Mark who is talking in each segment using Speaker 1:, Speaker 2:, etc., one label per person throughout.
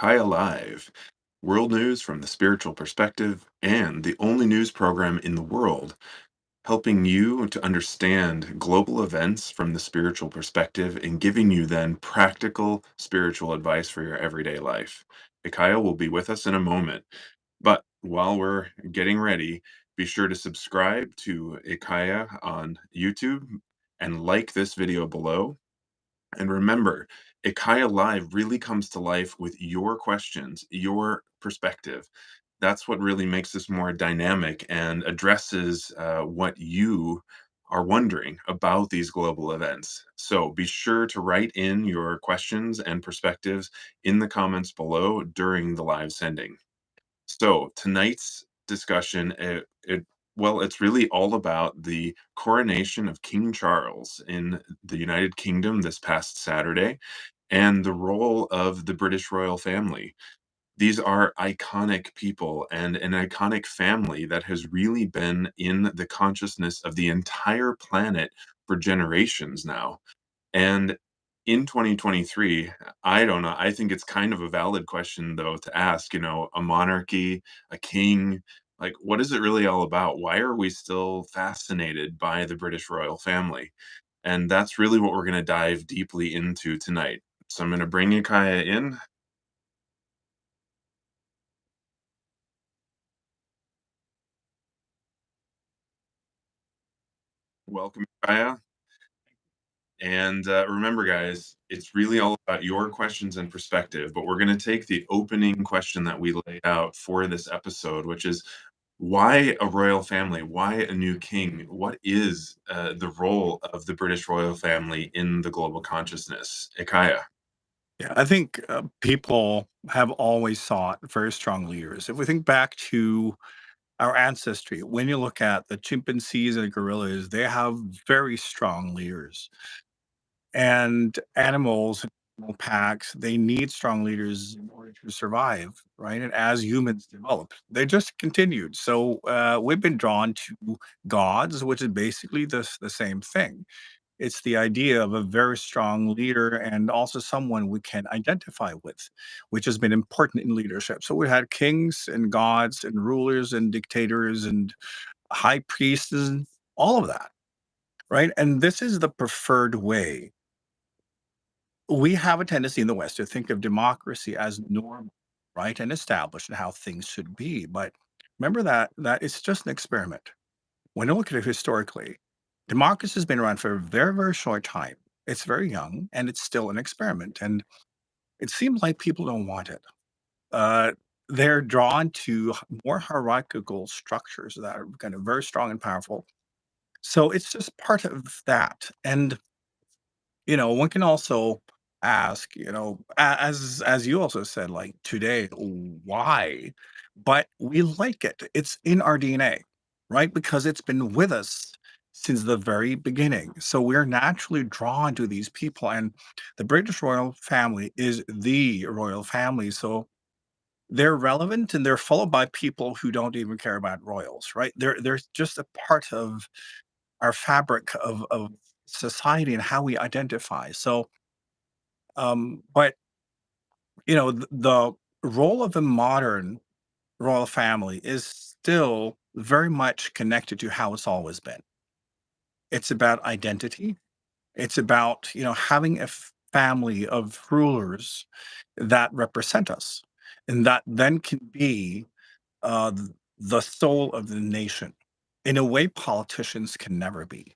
Speaker 1: IKYA Live, world news from the spiritual perspective, and the only news program in the world helping you to understand global events from the spiritual perspective and giving you then practical spiritual advice for your everyday life. IKYA will be with us in a moment, but while we're getting ready, be sure to subscribe to IKYA on YouTube and like this video below. And remember, Ikaya Live really comes to life with your questions, your perspective. That's what really makes this more dynamic and addresses what you are wondering about these global events. So be sure to write in your questions and perspectives in the comments below during the live sending. So tonight's discussion, it's really all about the coronation of King Charles in the United Kingdom this past Saturday and the role of the British royal family. These are iconic people and an iconic family that has really been in the consciousness of the entire planet for generations now. And in 2023, I don't know, I think it's kind of a valid question, though, to ask, a monarchy, a king, like, what is it really all about? Why are we still fascinated by the British royal family? And that's really what we're going to dive deeply into tonight. So I'm going to bring you Kaya in. Welcome, Kaya. And remember, guys, it's really all about your questions and perspective. But we're going to take the opening question that we laid out for this episode, which is why a royal family? Why a new king? What is the role of the British royal family in the global consciousness? Ikaya.
Speaker 2: Yeah, I think people have always sought very strong leaders. If we think back to our ancestry, when you look at the chimpanzees and gorillas, they have very strong leaders. And animals, animal packs, they need strong leaders in order to survive, right? And as humans develop, they just continued. So we've been drawn to gods, which is basically the same thing. It's the idea of a very strong leader and also someone we can identify with, which has been important in leadership. So we had kings and gods and rulers and dictators and high priests and all of that, right? And this is the preferred way. We have a tendency in the West to think of democracy as normal, right? And established and how things should be. But remember that it's just an experiment. When you look at it historically, democracy has been around for a very, very short time. It's very young and it's still an experiment. And it seems like people don't want it. Uh, they're drawn to more hierarchical structures that are kind of very strong and powerful. So it's just part of that. And, one can also ask, as you also said, like today, why? But we like it. It's in our DNA, right? Because it's been with us since the very beginning. So we're naturally drawn to these people. And the British royal family is the royal family. So they're relevant and they're followed by people who don't even care about royals, right? They're just a part of our fabric of society and how we identify. So but the role of the modern royal family is still very much connected to how it's always been. It's about identity. It's about, having a family of rulers that represent us and that then can be the soul of the nation in a way politicians can never be.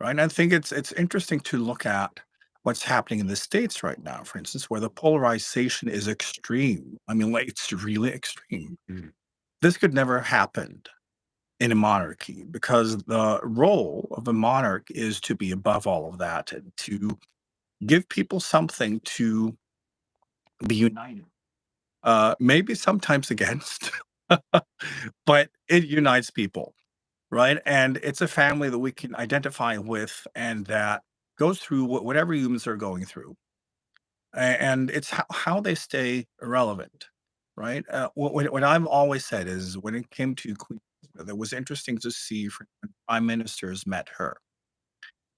Speaker 2: Right. And I think it's interesting to look at what's happening in the States right now, for instance, where the polarization is extreme. I mean, like it's really extreme.
Speaker 1: Mhm.
Speaker 2: This could never happen in a monarchy because the role of a monarch is to be above all of that and to give people something to be united. Maybe sometimes against, but it unites people, right? And it's a family that we can identify with and that goes through whatever humans are going through. And it's how they stay relevant, right? What I've always said is when it came to Queen, that was interesting to see when prime ministers met her.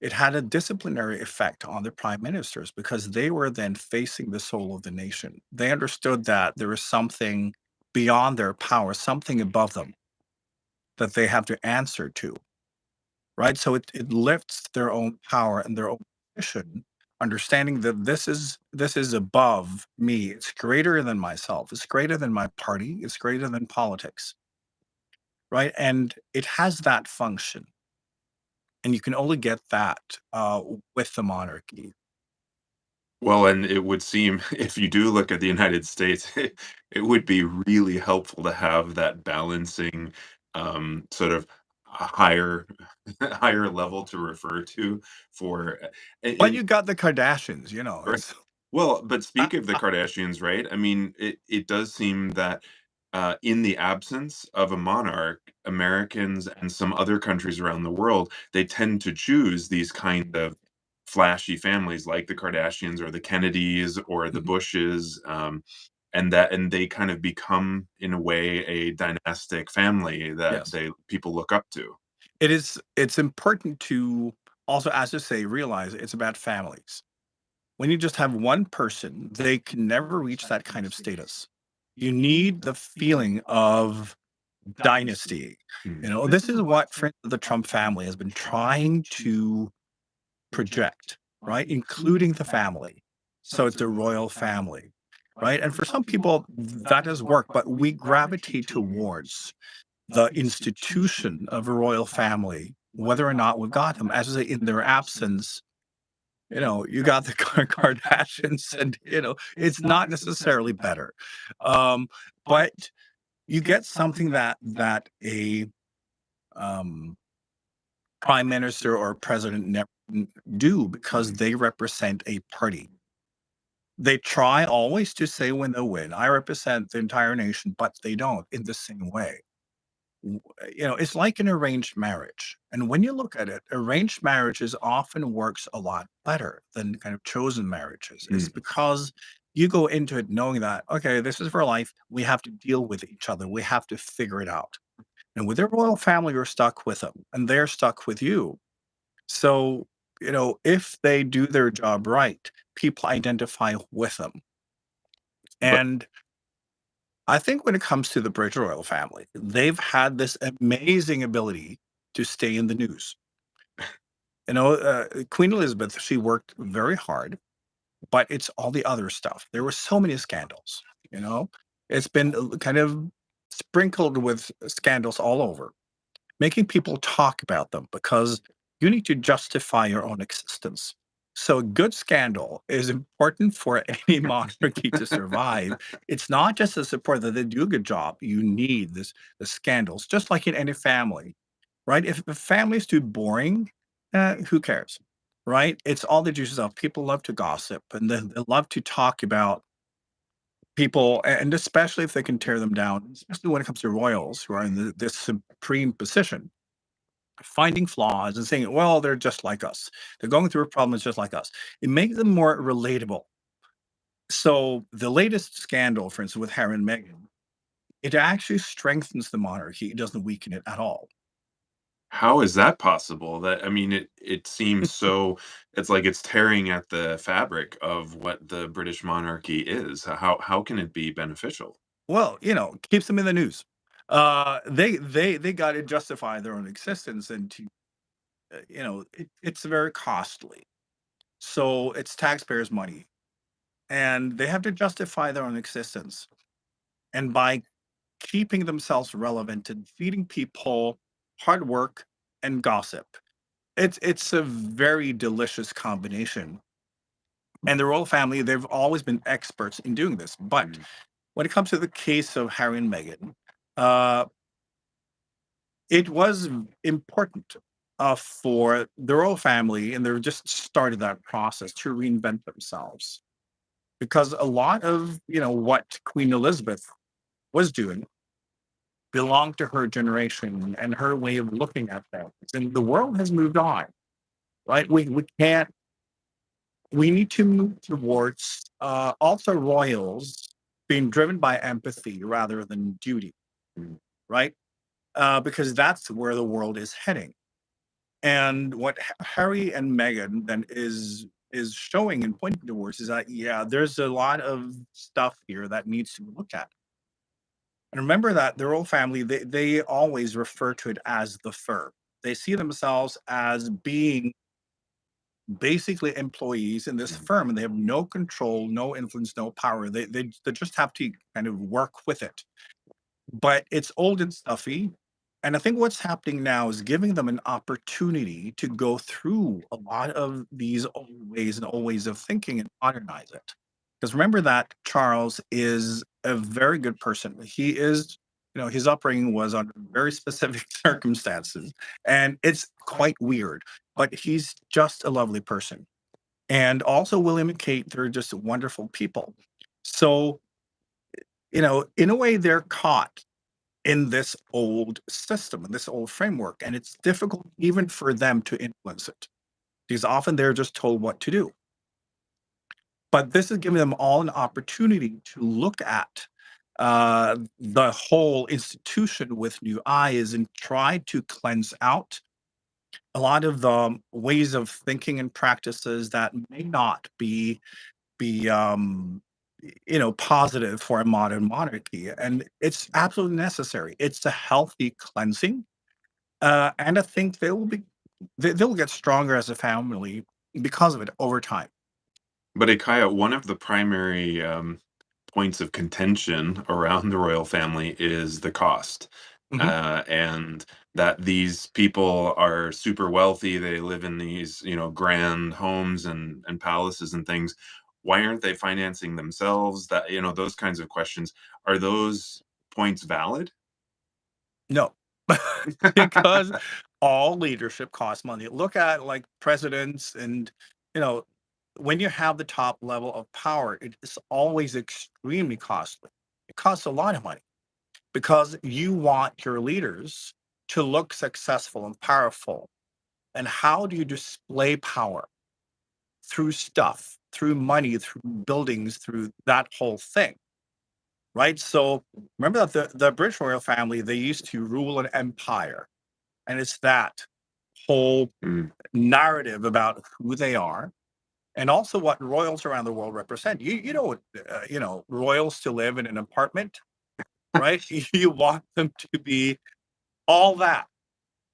Speaker 2: it had a disciplinary effect on the prime ministers because they were then facing the soul of the nation. They understood that there is something beyond their power, something above them that they have to answer to, right? So it lifts their own power and their own position, understanding that this is above me. It's greater than myself. It's greater than my party. It's greater than politics, right? And it has that function, and you can only get that with the monarchy.
Speaker 1: Well, and it would seem if you do look at the United States, it would be really helpful to have that balancing, sort of a higher higher level to refer to for,
Speaker 2: But
Speaker 1: and
Speaker 2: you got the Kardashians,
Speaker 1: right.
Speaker 2: it's
Speaker 1: Well, but
Speaker 2: uh,
Speaker 1: speak of the Kardashians, right? I mean, it does seem that, in the absence of a monarch, Americans and some other countries around the world, they tend to choose these kind of flashy families like the Kardashians or the Kennedys or the
Speaker 2: mhm,
Speaker 1: Bushes, and they kind of become, in a way, a dynastic family that
Speaker 2: yes.
Speaker 1: they people look up to.
Speaker 2: It's important to also, as you say, realize it's about families. When you just have one person, they can never reach that kind of status. You need the feeling of dynasty.
Speaker 1: Mm,
Speaker 2: This is what the Trump family has been trying to project, right? Including the family. So it's a royal family, right? And for some people, that does work, but we gravitate towards the institution of a royal family, whether or not we've got them. As I say, in their absence, you got the Kardashians, and it's not necessarily better, um, but you get something that a um, prime minister or president never do because
Speaker 1: mhm.
Speaker 2: they represent a party. They try always to say when they win, "I represent the entire nation," but they don't in the same way. It's like an arranged marriage. And when you look at it, arranged marriages often works a lot better than kind of chosen marriages. It's
Speaker 1: Mm.
Speaker 2: because you go into it knowing that, okay, this is for life. We have to deal with each other. We have to figure it out. And with their royal family, you're stuck with them and they're stuck with you. So, if they do their job right, people identify with them.
Speaker 1: But
Speaker 2: And I think when it comes to the British royal family, they've had this amazing ability to stay in the news. Queen Elizabeth, she worked very hard, but it's all the other stuff. There were so many scandals, you know? It's been kind of sprinkled with scandals all over, making people talk about them because you need to justify your own existence. So, a good scandal is important for any monarchy to survive. It's not just the support that they do a good job. You need the scandals, just like in any family, right? If the family is too boring, who cares, right? It's all the juices of people love to gossip and they love to talk about people, and especially if they can tear them down, especially when it comes to royals who are in this supreme position, finding flaws and saying, well, they're just like us. They're going through a problem that's just like us. It makes them more relatable. So the latest scandal, for instance, with Harry and Meghan, it actually strengthens the monarchy. It doesn't weaken it at all.
Speaker 1: how is that possible? That I mean, it seems so it's like it's tearing at the fabric of what the British monarchy is. How can it be beneficial?
Speaker 2: Well, keeps them in the news. They got to justify their own existence, and it's very costly. So it's taxpayers' money, and they have to justify their own existence. And by keeping themselves relevant and feeding people hard work and gossip. It's a very delicious combination. And the royal family, they've always been experts in doing this. But
Speaker 1: Mm.
Speaker 2: when it comes to the case of Harry and Meghan, uh, it was important for the royal family, and they're just started that process to reinvent themselves because a lot of what Queen Elizabeth was doing belonged to her generation and her way of looking at things. And the world has moved on, right? We can't. We need to move towards also royals being driven by empathy rather than duty,
Speaker 1: Mm.
Speaker 2: right? Because that's where the world is heading. And what Harry and Meghan then is showing and pointing towards is that, yeah, there's a lot of stuff here that needs to be looked at. And remember that the royal family, they always refer to it as the firm. They see themselves as being basically employees in this
Speaker 1: Mhm.
Speaker 2: firm, and they have no control, no influence, no power. They just have to kind of work with it. But it's old and stuffy. And I think what's happening now is giving them an opportunity to go through a lot of these old ways and old ways of thinking and modernize it. Because remember that Charles is a very good person. He is, his upbringing was under very specific circumstances, and it's quite weird, but he's just a lovely person. And also William and Kate, they're just wonderful people. So, in a way, they're caught in this old system, in this old framework. And it's difficult even for them to influence it because often they're just told what to do. But this is giving them all an opportunity to look at the whole institution with new eyes and try to cleanse out a lot of the ways of thinking and practices that may not be positive for a modern monarchy, and it's absolutely necessary. It's a healthy cleansing. And I think they'll get stronger as a family because of it over time.
Speaker 1: But Ikaya, one of the primary points of contention around the royal family is the cost.
Speaker 2: Mhm.
Speaker 1: And that these people are super wealthy. They live in these, grand homes and palaces and things. Why aren't they financing themselves? That, those kinds of questions. Are those points valid?
Speaker 2: No, because all leadership costs money. Look at like presidents and, you know, when you have the top level of power, it is always extremely costly. It costs a lot of money because you want your leaders to look successful and powerful. And how do you display power? Through stuff, through money, through buildings, through that whole thing, right? So remember that the British royal family, they used to rule an empire, and it's that whole
Speaker 1: Mm.
Speaker 2: narrative about who they are and also what royals around the world represent. Royals to live in an apartment, right? You want them to be all that.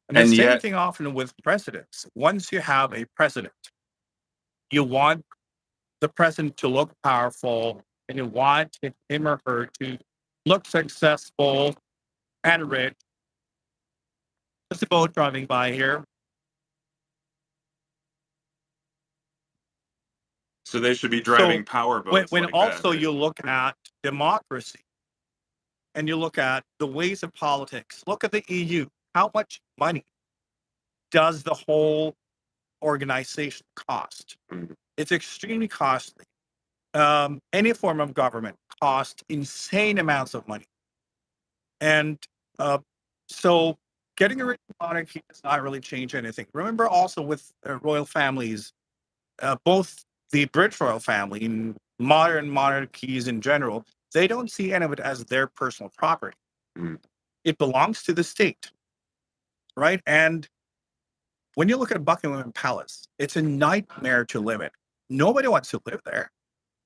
Speaker 2: And the
Speaker 1: And
Speaker 2: same
Speaker 1: yet,
Speaker 2: thing often with presidents. Once you have a president, you want the president to look powerful and you want him or her to look successful and rich. There's a boat driving by here.
Speaker 1: so they should be
Speaker 2: So
Speaker 1: driving power
Speaker 2: when,
Speaker 1: boats
Speaker 2: when
Speaker 1: like that,
Speaker 2: also
Speaker 1: right?
Speaker 2: you look at democracy and you look at the ways of politics, look at the EU. How much money does the whole organization cost?
Speaker 1: Mm.
Speaker 2: It's extremely costly. Any form of government costs insane amounts of money. And uh, so getting rid of monarchy does not really change anything. Remember also with royal families, both the British royal family and modern monarchies in general, they don't see any of it as their personal property.
Speaker 1: Mm.
Speaker 2: It belongs to the state, right? And when you look at Buckingham Palace, it's a nightmare to live in. Nobody wants to live there.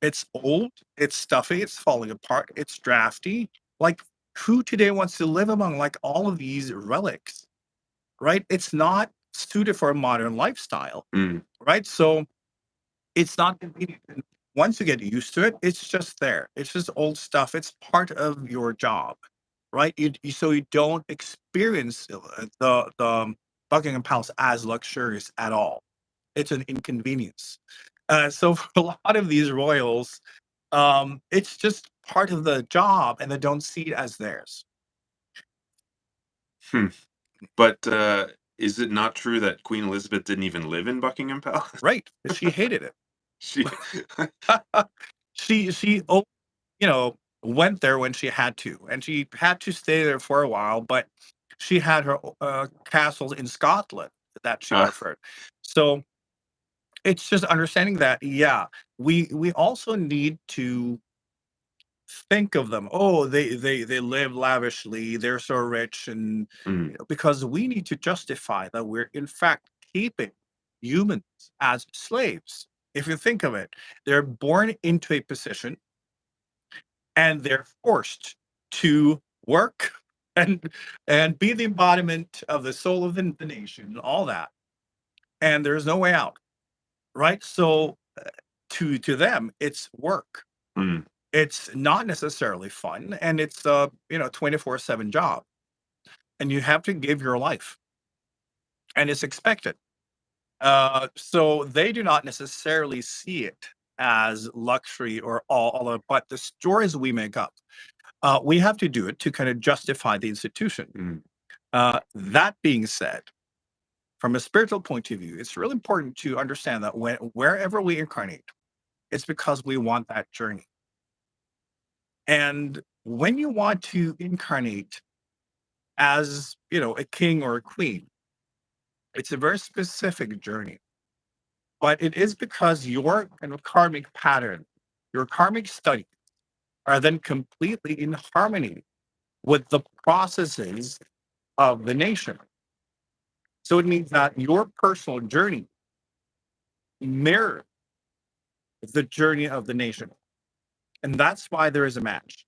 Speaker 2: It's old, it's stuffy, it's falling apart, it's drafty. Like, who today wants to live among like all of these relics, right? It's not suited for a modern lifestyle,
Speaker 1: Mm.
Speaker 2: right? So it's not convenient. And once you get used to it, it's just there. It's just old stuff. It's part of your job, right? So you don't experience the Buckingham Palace as luxurious at all. It's an inconvenience. So for a lot of these royals, it's just part of the job, and they don't see it as theirs,
Speaker 1: Hmm. But is it not true that Queen Elizabeth didn't even live in Buckingham Palace?
Speaker 2: right? She hated it.
Speaker 1: She
Speaker 2: She went there when she had to, and she had to stay there for a while, but she had her castles in Scotland that she
Speaker 1: uh,
Speaker 2: preferred. So it's just understanding that, yeah, we also need to think of them. Oh, they live lavishly. They're so rich, and
Speaker 1: Mm,
Speaker 2: because we need to justify that we're in fact keeping humans as slaves. If you think of it, they're born into a position and they're forced to work and be the embodiment of the soul of the nation and all that. And there's no way out, right? So to them, it's work.
Speaker 1: mm.
Speaker 2: It's not necessarily fun, and it's a 24/7 job, and you have to give your life, and it's expected. So they do not necessarily see it as luxury or all of, but the stories we make up, we have to do it to kind of justify the institution.
Speaker 1: Mm.
Speaker 2: That being said, from a spiritual point of view, it's really important to understand that wherever we incarnate, it's because we want that journey. And when you want to incarnate as, a king or a queen, it's a very specific journey. But it is because your kind of karmic pattern, your karmic studies are then completely in harmony with the processes of the nation. So it means that your personal journey mirrors the journey of the nation. And that's why there is a match.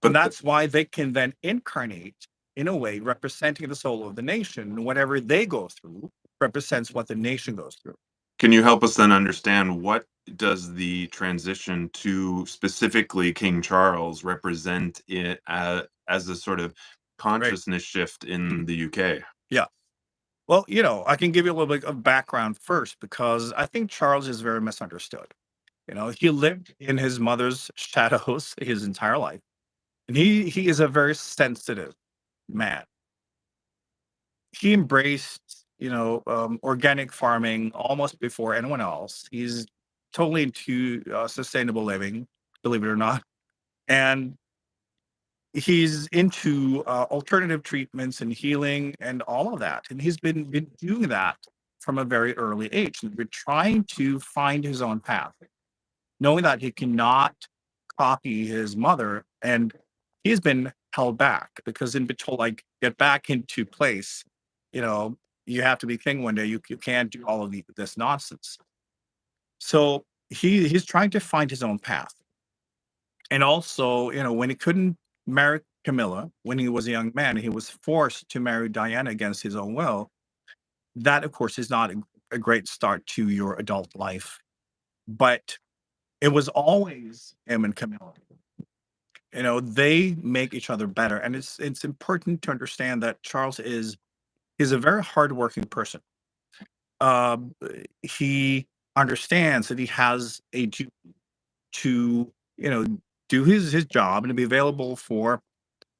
Speaker 2: And
Speaker 1: But
Speaker 2: that's why they can then incarnate in a way representing the soul of the nation. Whatever they go through represents what the nation goes through.
Speaker 1: can you help us then understand what does the transition to specifically King Charles represent it as a sort of
Speaker 2: Right.
Speaker 1: consciousness shift in the UK?
Speaker 2: Yeah. Well, I can give you a little bit of background first because I think Charles is very misunderstood. He lived in his mother's shadows his entire life, and he is a very sensitive man. He embraced, organic farming almost before anyone else. He's totally into sustainable living, believe it or not, and he's into alternative treatments and healing and all of that. And he's been doing that from a very early age and been trying to find his own path, knowing that he cannot copy his mother. And he's been held back because in between, like, get back into place, you know, you have to be king one day. You can't do all of this nonsense. So he's trying to find his own path. And also, when he couldn't marry Camilla when he was a young man, he was forced to marry Diana against his own will. That, of course, is not a great start to your adult life. But it was always him and Camilla. They make each other better. And it's important to understand that Charles is a very hardworking person. Um, he understands that he has a duty to, do his job and to be available for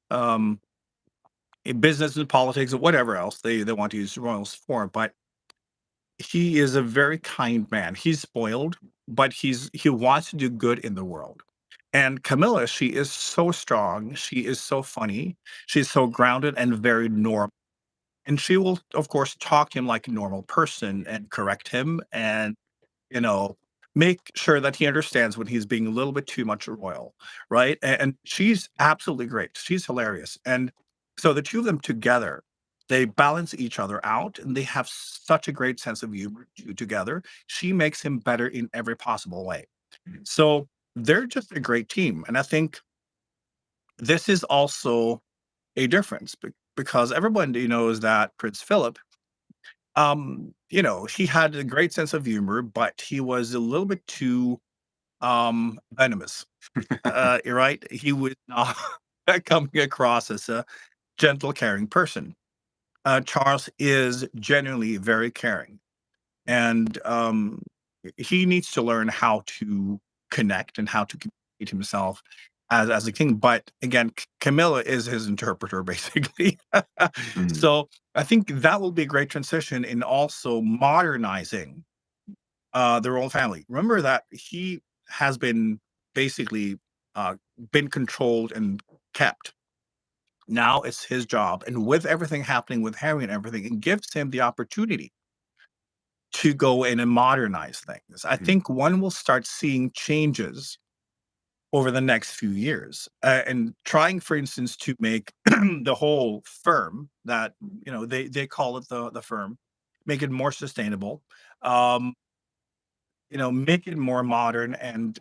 Speaker 2: um in business and politics or whatever else they want to use the royals for. But he is a very kind man. He's spoiled, but he wants to do good in the world. And Camilla, she is so strong. She is so funny. She's so grounded and very normal. And she will, of course, talk to him like a normal person and correct him and, you know, make sure that he understands when he's being a little bit too much royal, right? And she's absolutely great. She's hilarious. And so the two of them together, they balance each other out and they have such a great sense of humor together. She makes him better in every possible way. So they're just a great team. And I think this is also a difference because everybody knows that Prince Philip, he had a great sense of humor, but he was a little bit too venomous. You're right. He was not coming across as a gentle, caring person. Charles is genuinely very caring, and he needs to learn how to connect and how to communicate himself as a king. But again, Camilla is his interpreter, basically.
Speaker 1: Mm.
Speaker 2: So I think that will be a great transition in also modernizing the royal family. Remember that he has been basically uh, been controlled and kept. Now it's his job, and with everything happening with Harry and everything, it gives him the opportunity to go in and modernize things. I
Speaker 1: Mm.
Speaker 2: think one will start seeing changes over the next few years, and trying, for instance, to make the whole firm that they call it the firm, make it more sustainable, um, make it more modern and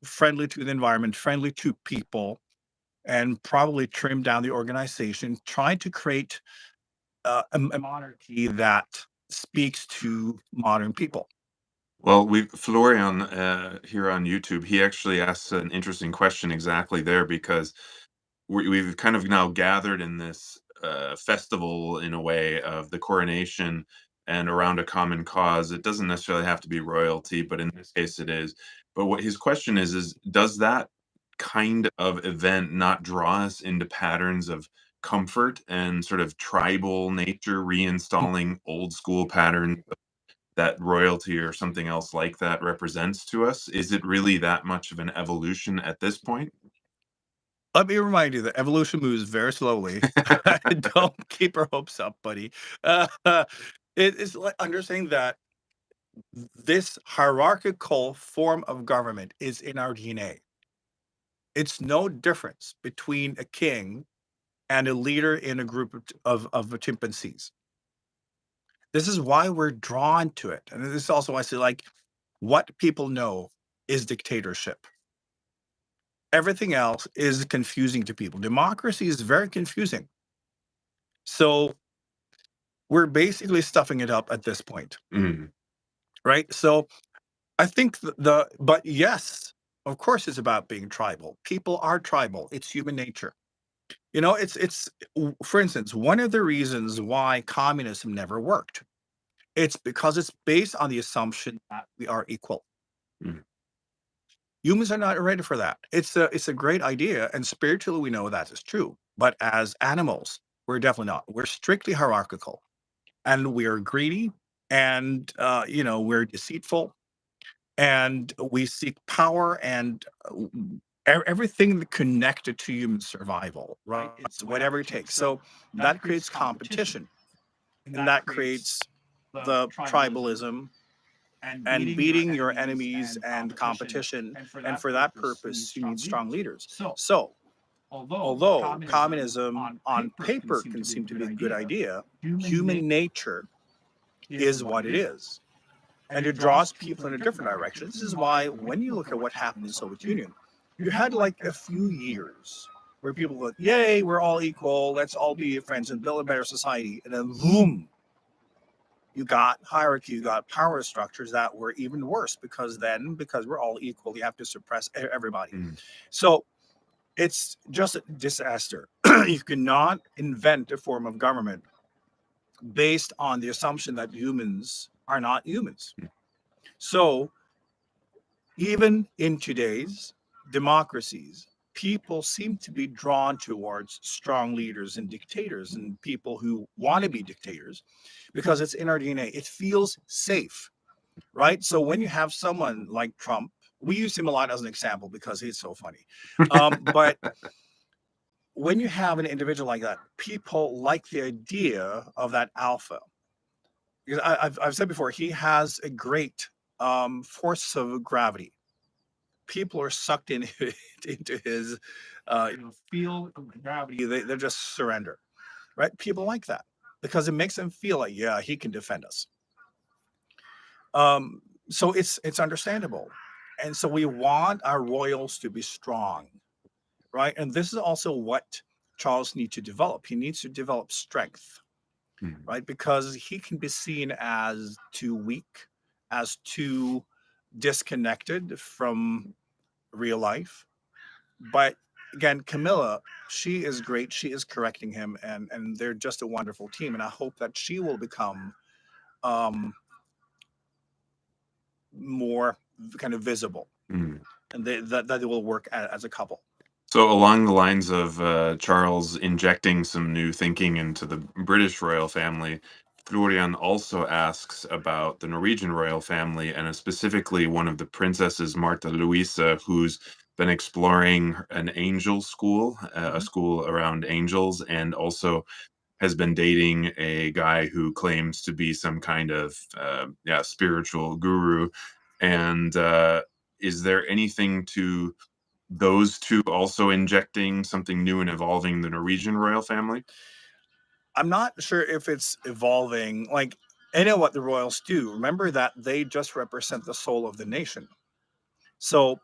Speaker 2: friendly to the environment, friendly to people, and probably trim down the organization, trying to create a monarchy that speaks to modern people.
Speaker 1: Well, we Florian here on YouTube, he actually asks an interesting question exactly there because we've kind of now gathered in this festival in a way of the coronation and around a common cause. It doesn't necessarily have to be royalty, but in this case it is. But what his question is does that kind of event not draw us into patterns of comfort and sort of tribal nature, reinstalling old school patterns that royalty or something else like that represents to us? Is it really that much of an evolution at this point?
Speaker 2: Let me remind you that evolution moves very slowly. Don't keep your hopes up, buddy. Uh, it is like understanding that this hierarchical form of government is in our DNA. It's no difference between a king and a leader in a group of chimpanzees. This is why we're drawn to it. And this is also why I say, like, what people know is dictatorship. Everything else is confusing to people. Democracy is very confusing. So we're basically stuffing it up at this point,
Speaker 1: Mm,
Speaker 2: right? So I think but yes, of course, it's about being tribal. People are tribal. It's human nature. For instance, one of the reasons why communism never worked. It's because it's based on the assumption that we are equal.
Speaker 1: mm,
Speaker 2: Humans are not ready for that. It's a great idea, and spiritually we know that is true. But as animals, we're definitely not. We're strictly hierarchical, and we are greedy, and we're deceitful, and we seek power and everything connected to human survival. Right? It's whatever it takes. So that creates competition, and that creates the tribalism and beating your enemies and competition. And for that purpose, you need strong leaders. So, although communism on paper can seem to be a good idea, human nature is what it is. And it draws people in a different direction. This is why when you look at what happened in the Soviet Union, you had like a few years where people go, yay, we're all equal, let's all be friends and build a better society. And then boom, you got hierarchy, you got power structures that were even worse because we're all equal, you have to suppress everybody.
Speaker 1: mm,
Speaker 2: So it's just a disaster. You cannot invent a form of government based on the assumption that humans are not humans.
Speaker 1: mm,
Speaker 2: So even in today's democracies, people seem to be drawn towards strong leaders and dictators and people who want to be dictators because it's in our DNA. It feels safe, right? So when you have someone like Trump, we use him a lot as an example because he's so funny. But when you have an individual like that, people like the idea of that alpha. Because I've said before, he has a great force of gravity. People are sucked in into his field of gravity. They just surrender, right? People like that because it makes them feel like, yeah, he can defend us. So it's understandable, and so we want our royals to be strong, right? And this is also what Charles needs to develop. He needs to develop strength,
Speaker 1: mm.
Speaker 2: right? Because he can be seen as too weak, as too disconnected from real life. But again, Camilla, she is great. She is correcting him, and they're just a wonderful team. And I hope that she will become um, more kind of visible,
Speaker 1: Mm.
Speaker 2: and that they will work as a couple.
Speaker 1: So along the lines of Charles injecting some new thinking into the British royal family, Florian also asks about the Norwegian royal family and specifically one of the princesses, Martha Louisa, who's been exploring an angel school, a
Speaker 2: Mhm.
Speaker 1: school around angels, and also has been dating a guy who claims to be some kind of spiritual guru. And is there anything to those two also injecting something new and evolving the Norwegian royal family?
Speaker 2: I'm not sure if it's evolving. Like, I know what the royals do. Remember that they just represent the soul of the nation. So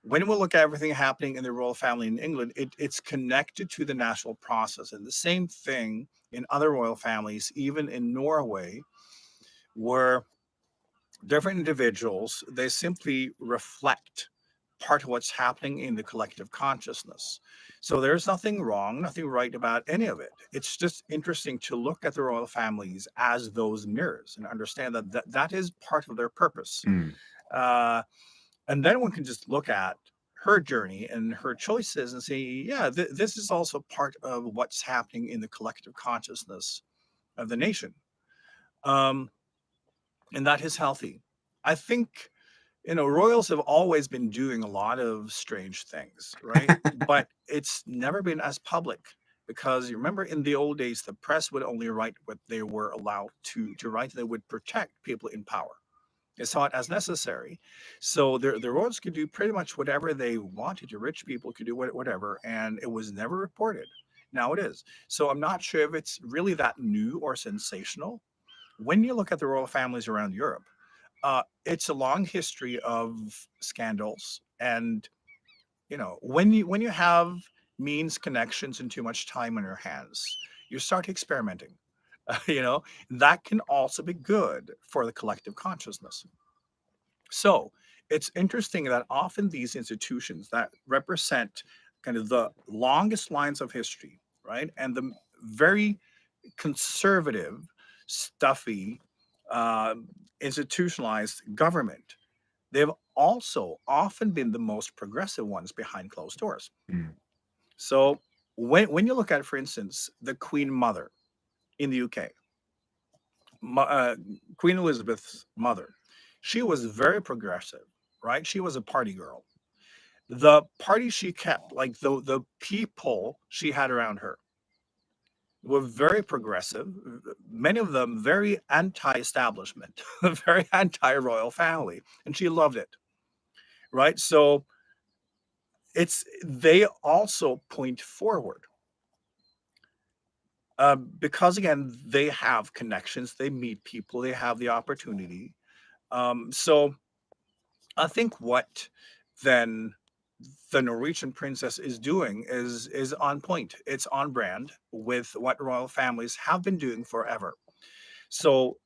Speaker 2: when we look at everything happening in the royal family in England, it's connected to the national process. And the same thing in other royal families, even in Norway, where different individuals, they simply reflect part of what's happening in the collective consciousness. So there's nothing wrong, nothing right about any of it. It's just interesting to look at the royal families as those mirrors and understand that that is part of their purpose.
Speaker 1: Mm,
Speaker 2: Uh, and then one can just look at her journey and her choices and say, yeah, this is also part of what's happening in the collective consciousness of the nation. Um, and that is healthy. I think, royals have always been doing a lot of strange things, right? But it's never been as public because you remember in the old days, the press would only write what they were allowed to write. They would protect people in power. They saw it as necessary. So the royals could do pretty much whatever they wanted. The rich people could do whatever, and it was never reported. Now it is. So I'm not sure if it's really that new or sensational. When you look at the royal families around Europe, it's a long history of scandals, and when you have means, connections, and too much time on your hands, you start experimenting. You know that can also be good for the collective consciousness. So it's interesting that often these institutions that represent kind of the longest lines of history, right, and the very conservative, stuffy, uh, institutionalized government, they've also often been the most progressive ones behind closed doors.
Speaker 1: mm,
Speaker 2: So when you look at, for instance, the Queen Mother in the UK, Mo- uh, Queen Elizabeth's mother, she was very progressive, right? She was a party girl. The party she kept, like the people she had around her, were very progressive, many of them very anti-establishment, very anti-royal family, and she loved it, right? So it's they also point forward, because again they have connections, they meet people, they have the opportunity. So I think what then the Norwegian princess is doing is on point. It's on brand with what royal families have been doing forever. So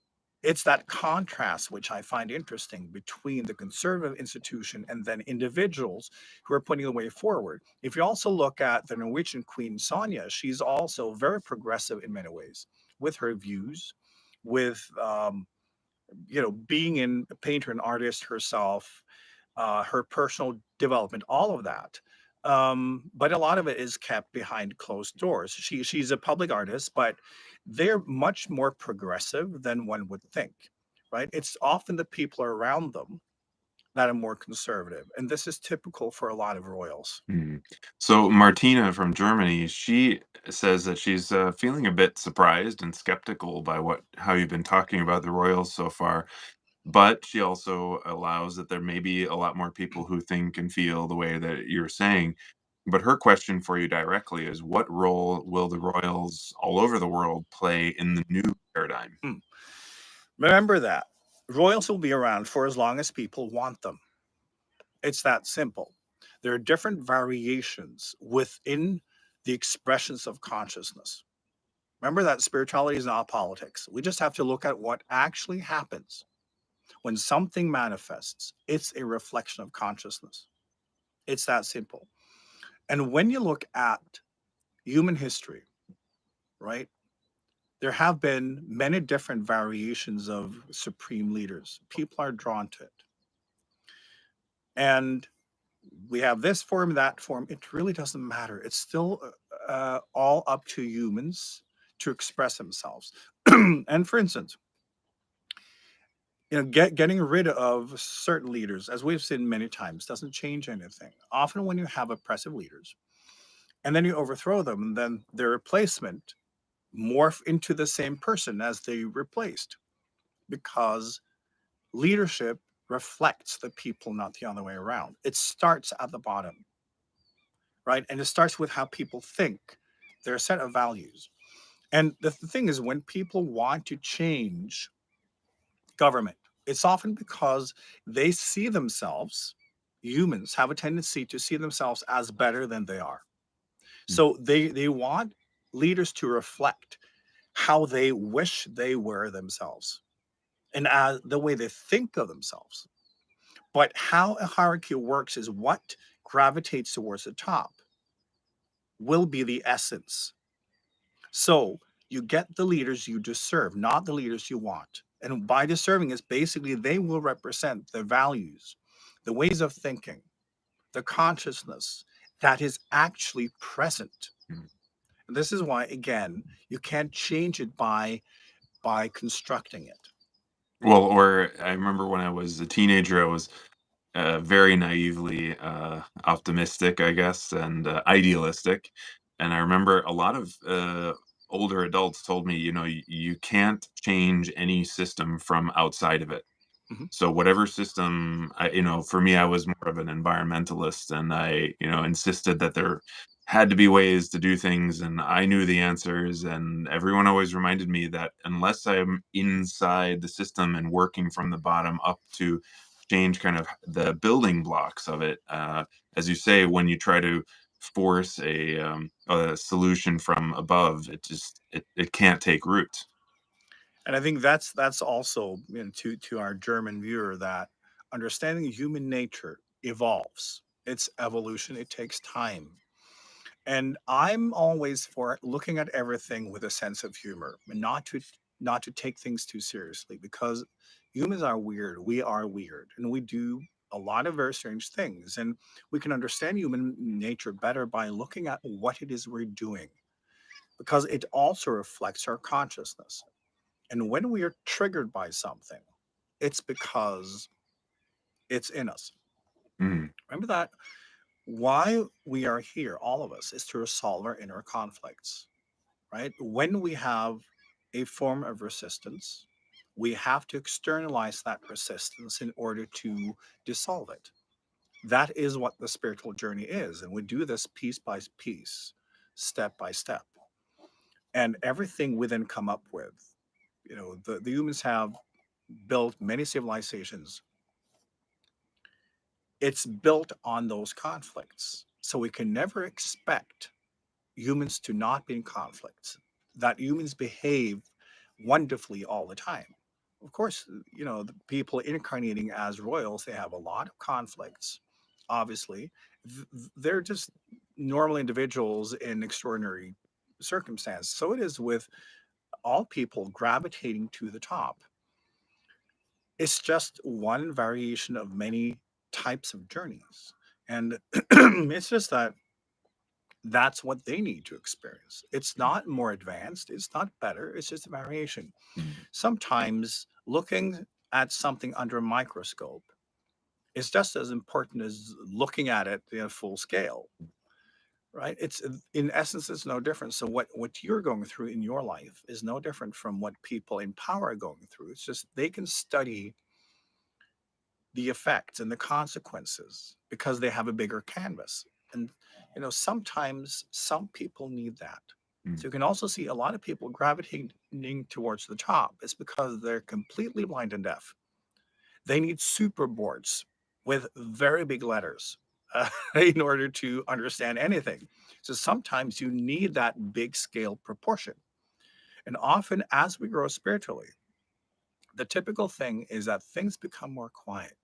Speaker 2: it's that contrast which I find interesting between the conservative institution and then individuals who are putting the way forward. If you also look at the Norwegian Queen Sonja, she's also very progressive in many ways with her views, with being in a painter and artist herself, her personal development, all of that. But a lot of it is kept behind closed doors. She's a public artist, but they're much more progressive than one would think, right? It's often the people around them that are more conservative, and this is typical for a lot of royals.
Speaker 1: mm. So Martina from Germany, she says that she's feeling a bit surprised and skeptical by how you've been talking about the royals so far. But she also allows that there may be a lot more people who think and feel the way that you're saying. But her question for you directly is, what role will the royals all over the world play in the new paradigm?
Speaker 2: Mm. Remember that royals will be around for as long as people want them. It's that simple. There are different variations within the expressions of consciousness. Remember that spirituality is not politics. We just have to look at what actually happens when something manifests. It's a reflection of consciousness. It's that simple. And when you look at human history, right, there have been many different variations of supreme leaders. People are drawn to it. And we have this form, that form. It really doesn't matter. It's still all up to humans to express themselves. And for instance, getting rid of certain leaders, as we've seen many times, doesn't change anything. Often when you have oppressive leaders and then you overthrow them, and then their replacement morph into the same person as they replaced, because leadership reflects the people, not the other way around. It starts at the bottom. right? And it starts with how people think, their set of values. And the thing is, when people want to change government, it's often because they see themselves, humans have a tendency to see themselves as better than they are.
Speaker 1: Mm,
Speaker 2: So they want leaders to reflect how they wish they were themselves and as the way they think of themselves. But how a hierarchy works is what gravitates towards the top will be the essence. So you get the leaders you deserve, not the leaders you want. And by deserving is basically they will represent the values, the ways of thinking, the consciousness that is actually present.
Speaker 1: mm.
Speaker 2: And this is why, again, you can't change it by constructing it.
Speaker 1: Well, or I remember when I was a teenager, I was very naively optimistic, I guess, and idealistic. And I remember a lot of older adults told me, you can't change any system from outside of it.
Speaker 2: Mhm.
Speaker 1: So whatever system, for me, I was more of an environmentalist, and I, insisted that there had to be ways to do things, and I knew the answers. And everyone always reminded me that unless I'm inside the system and working from the bottom up to change kind of the building blocks of it, as you say, when you try to force a solution from above, it can't take root.
Speaker 2: And I think that's also, to our German viewer, that understanding human nature evolves. It's evolution. It takes time. And I'm always for looking at everything with a sense of humor and not to take things too seriously, because humans are weird. We are weird, and we do a lot of very strange things. And we can understand human nature better by looking at what it is we're doing, because it also reflects our consciousness. And when we are triggered by something, it's because it's in us.
Speaker 1: Mm,
Speaker 2: Remember that why we are here, all of us, is to resolve our inner conflicts, right? When we have a form of resistance, we have to externalize that resistance in order to dissolve it. That is what the spiritual journey is. And we do this piece by piece, step by step. And everything we then come up with, the humans have built many civilizations. It's built on those conflicts. So we can never expect humans to not be in conflicts, that humans behave wonderfully all the time. Of course, the people incarnating as royals, they have a lot of conflicts, obviously. They're just normal individuals in extraordinary circumstances. So it is with all people gravitating to the top. It's just one variation of many types of journeys. And it's just that that's what they need to experience. It's not more advanced, it's not better, it's just a variation.
Speaker 1: mm,
Speaker 2: Sometimes looking at something under a microscope is just as important as looking at it in a full scale, right? It's in essence, it's no different. So what you're going through in your life is no different from what people in power are going through. It's just they can study the effects and the consequences because they have a bigger canvas. And sometimes some people need that.
Speaker 1: mm,
Speaker 2: So you can also see a lot of people gravitating towards the top. It's because they're completely blind and deaf. They need super boards with very big letters in order to understand anything. So sometimes you need that big scale proportion. And often, as we grow spiritually, the typical thing is that things become more quiet,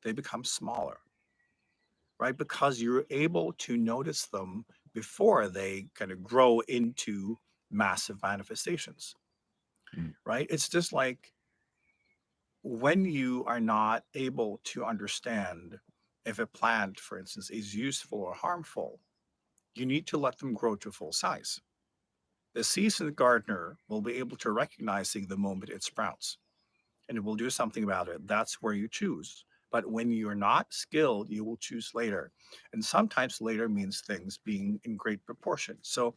Speaker 2: they become smaller, right? Because you're able to notice them before they kind of grow into massive manifestations,
Speaker 1: mm,
Speaker 2: right? It's just like when you are not able to understand if a plant, for instance, is useful or harmful, you need to let them grow to full size. The seasoned gardener will be able to recognize the moment it sprouts and it will do something about it. That's where you choose. But when you're not skilled, you will choose later. And sometimes later means things being in great proportion. So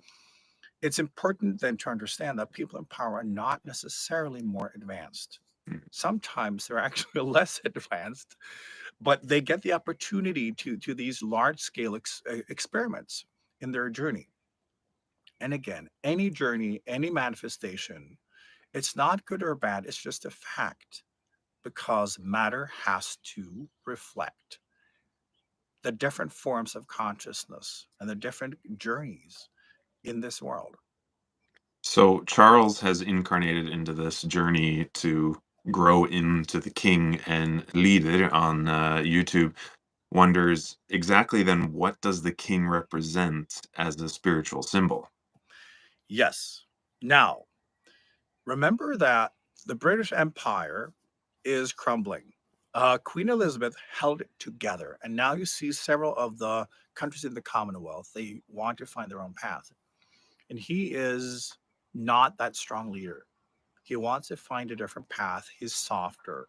Speaker 2: it's important then to understand that people in power are not necessarily more advanced.
Speaker 1: mm.
Speaker 2: Sometimes they're actually less advanced but they get the opportunity to these large scale experiments in their journey. And again, any journey, any manifestation, it's not good or bad, it's just a fact, because matter has to reflect the different forms of consciousness and the different journeys in this world.
Speaker 1: So Charles has incarnated into this journey to grow into the king and leader on YouTube. Wonders exactly then what does the king represent as a spiritual symbol?
Speaker 2: Yes. Now, remember that the British Empire is crumbling. Queen Elizabeth held it together, and now you see several of the countries in the Commonwealth, they want to find their own path. And he is not that strong leader. He wants to find a different path. He's softer.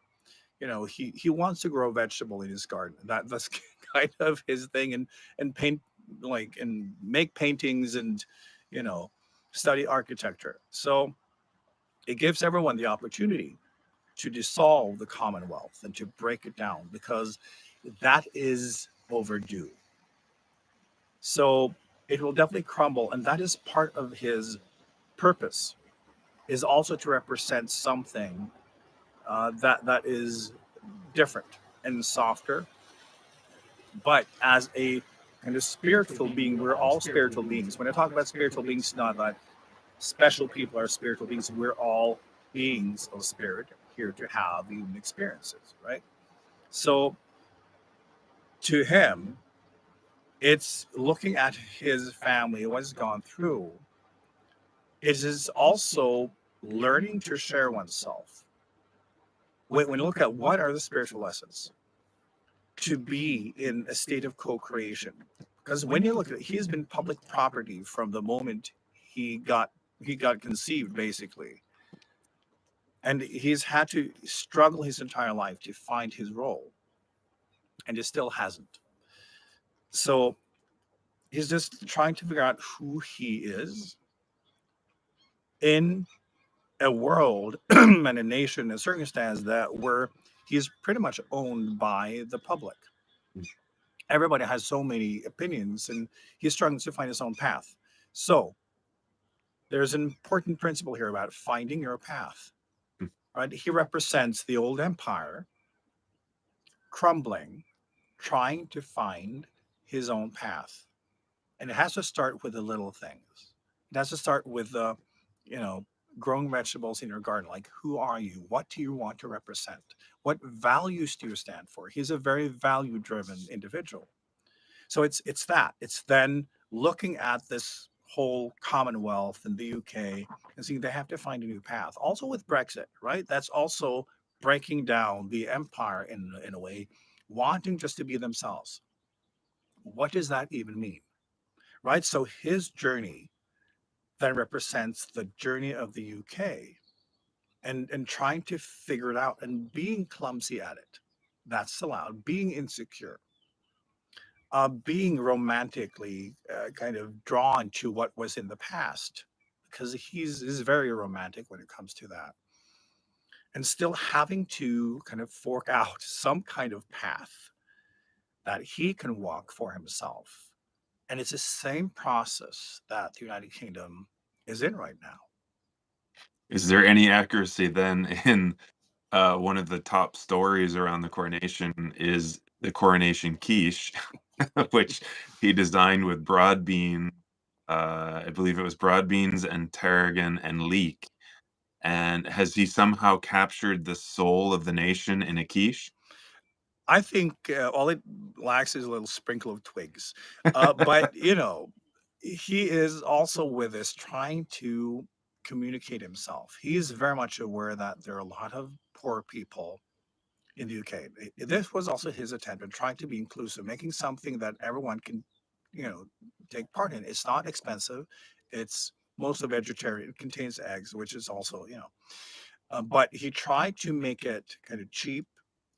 Speaker 2: He wants to grow vegetable in his garden. That's kind of his thing, and paint, like, and make paintings, and you know study architecture. So it gives everyone the opportunity to dissolve the Commonwealth and to break it down, because that is overdue. So it will definitely crumble, and that is part of his purpose, is also to represent something that is different and softer. But as a kind of spiritual being, we're all spiritual beings. When I talk about spiritual beings, not that special people are spiritual beings. We're all beings of spirit here to have human experiences, right? So to him, it's looking at his family, what he's gone through. It is also learning to share oneself. When you look at what are the spiritual lessons, to be in a state of co-creation. Because when you look at it, he's been public property from the moment he got he got conceived, basically. And he's had to struggle his entire life to find his role, and he still hasn't. So he's just trying to figure out who he is in a world and a nation, a circumstance that where he's pretty much owned by the public. Everybody has so many opinions, and he's struggling to find his own path. So there's an important principle here about finding your path. Right? He represents the old empire crumbling, trying to find his own path. And it has to start with the little things. It has to start with the, you know, growing vegetables in your garden. Like, who are you? What do you want to represent? What values do you stand for? He's a very value-driven individual. So it's that. It's then looking at this whole Commonwealth and the UK and seeing they have to find a new path. Also with Brexit, right? That's also breaking down the empire in a way, wanting just to be themselves. What does that even mean? Right? So his journey then represents the journey of the UK, and trying to figure it out and being clumsy at it. That's allowed. Being insecure, being romantically kind of drawn to what was in the past, because he's very romantic when it comes to that, and still having to kind of fork out some kind of path that he can walk for himself. And it's the same process that the United Kingdom is in right now.
Speaker 1: Is there any accuracy then in one of the top stories around the coronation is the coronation quiche, which he designed with broad bean, I believe it was broad beans and tarragon and leek. And has he somehow captured the soul of the nation in a quiche?
Speaker 2: I think all it lacks is a little sprinkle of twigs. But, he is also with us trying to communicate himself. He is very much aware that there are a lot of poor people in the UK. This was also his attempt in trying to be inclusive, making something that everyone can, you know, take part in. It's not expensive. It's mostly vegetarian. It contains eggs, which is also, but he tried to make it kind of cheap